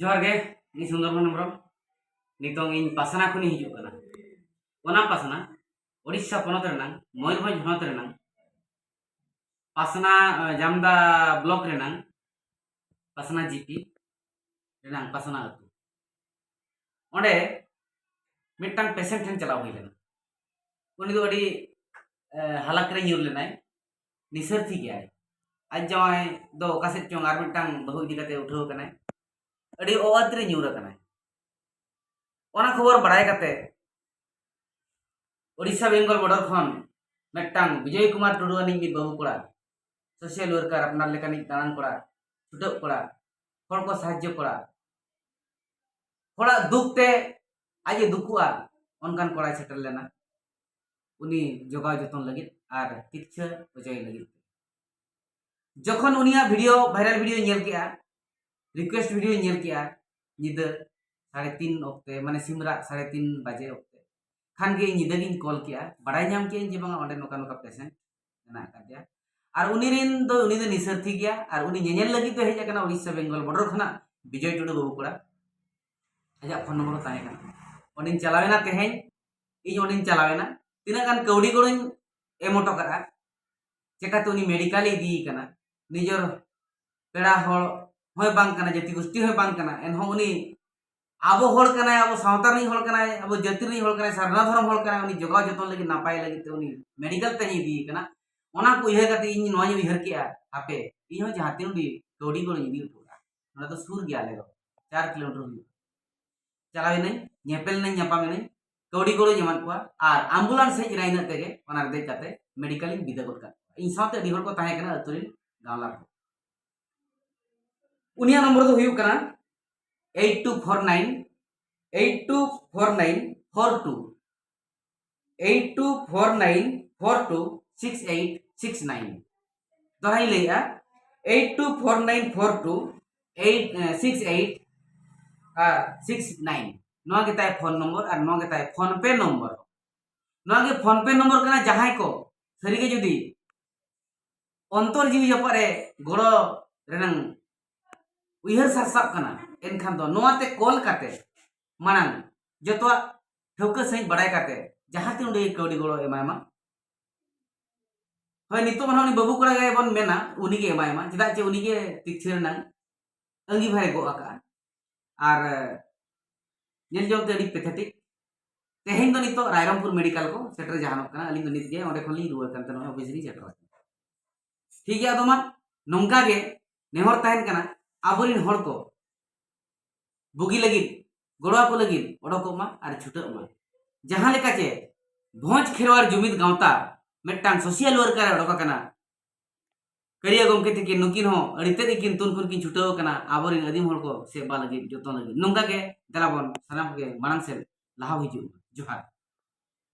जोहार गे इन सुंदरमन हेम्ब्रम नितोंग इन पासना खुनी हिजुग कना ओना पासना ओडिशा पनत रेनांग मयूरभंज हनत रेनांग पासना जामदा ब्लॉक रेनांग पासना जीपी रेनांग पासना अतु ओंडे मिट्टांग पेशेंट ठेन चलाव हुई लेना उनी दो अडी हालत रे न्यूर लेनाय निसर थी गया आज जवाय दो ओकासे चोंग आर मिट्टांग बहु इदी कते उठाव कनाय अडी ओआत रे न्यूर कनाय ओना खबर बड़ाय कते ओडिशा बेंगल बॉर्डर खन मिट्टांग विजय कुमार टुडू अनी मिद बाबू कोड़ा सोशल वर्कर अपनार लेकानी तानान कोड़ा छुटक कोड़ा हर को साहाय्य कोड़ा थोड़ा दुख ते आज दुखुआ ओनकान कोड़ा सेटल लेना उनी जोगाव जतन लगी और चिकित्सा बचाई लगी जखन उनिया वीडियो वायरल वीडियो नेल किया रिक्वेस्ट वीडियो नेल किया निदा 3:30 ओक्ते माने सिमरा 3:30 बजे ओक्ते खान गे निदा गिन कॉल किया बड़ाई नाम किया जे बांगा ओंडे नोका नोका पेशेंट ना कादिया और उनी दो निसर थी गया और उनी नेनेल लगी तो हेज कना ओडिशा बेंगल बॉर्डर खना विजय टुडू बाबू कोड़ा आजा फोन नंबर ताहे कना ओंडिन चलावेना तेहेन इन ओंडिन चलावेना तीना गान कौड़ी गोड़ों एमोटो करा चेकाते उनी मेडिकल इदी कना निजर पेड़ा हर होय बांग कना जाति गोष्ठी होय बांग कना एनहो उनी आबो हर कना आबो सावतार नी हर कना आबो जाति नी हर कना सारना धर्म हर कना उनी जोगाव जतन लगी नापाय लगी ते उनी मेडिकल ते इदी कना ओना को इहे कते इन नोय उइहर किया आपे इहो जहाते उडी कौड़ी गोड़ इदी उठा ओना तो सुर गया ले 4 किलोमीटर हुई चलावे नहीं नेपेल नहीं ᱧᱟᱯᱟᱢ नहीं कौड़ी गोड़ जमान को और एम्बुलेंस हेज राइना तेगे ओना दे कते मेडिकल इन बिदा गोड का इन साथे अडी हर को ताहे कना अतुरिन गावला को उनिया नंबर तो हुयु कना 8249 42 6869 दोहाई लेया 824942 6869 नोआ के ताय फोन नंबर और नोआ के ताय फोन पे नंबर नोआ के फोन पे नंबर कना जहाय को सरी के जुदी अंतर जीवी जपरे गोड़ो रेनंग उइहर सासाब कना एनखान दो नोआते कॉल काते मानंग जतवा ठौका सही बड़ाय काते जहाते उंडे कौड़ी गोड़ो एमायमा होय नितो मन उनी बाबू कोड़ा गे बन मेना उनी गे एमायमा चदा चे उनी गे तिक्षर ना अंगी भारे गो आका और नेल जोते अडी पेथेटिक तेहेन दो नितो रायरंगपुर मेडिकल को सेटर जहानो कना अलिंग दो नित गे ओंडे खली रुवर कान तनो ऑफिसरी सेटर ठीक गया दोमा नोंका गे नेहर ताहेन कना आबोरिन हर को बुगी लगी गोड़ा को लगी ओडोकमा और छुटमा जहां लेका चे भोज खेरवार जुमिद गावता मेटांग सोशल वर्कर ओडोका कना करिया गमके थे नुकिन हो अड़िते किन तुन खुन किन छुटाव कना आबोरिन अदीम हर को सेवा लगी जतन लगी नोंका के दलाबन सनाम के मानंग से लाहा हिजु जोहार।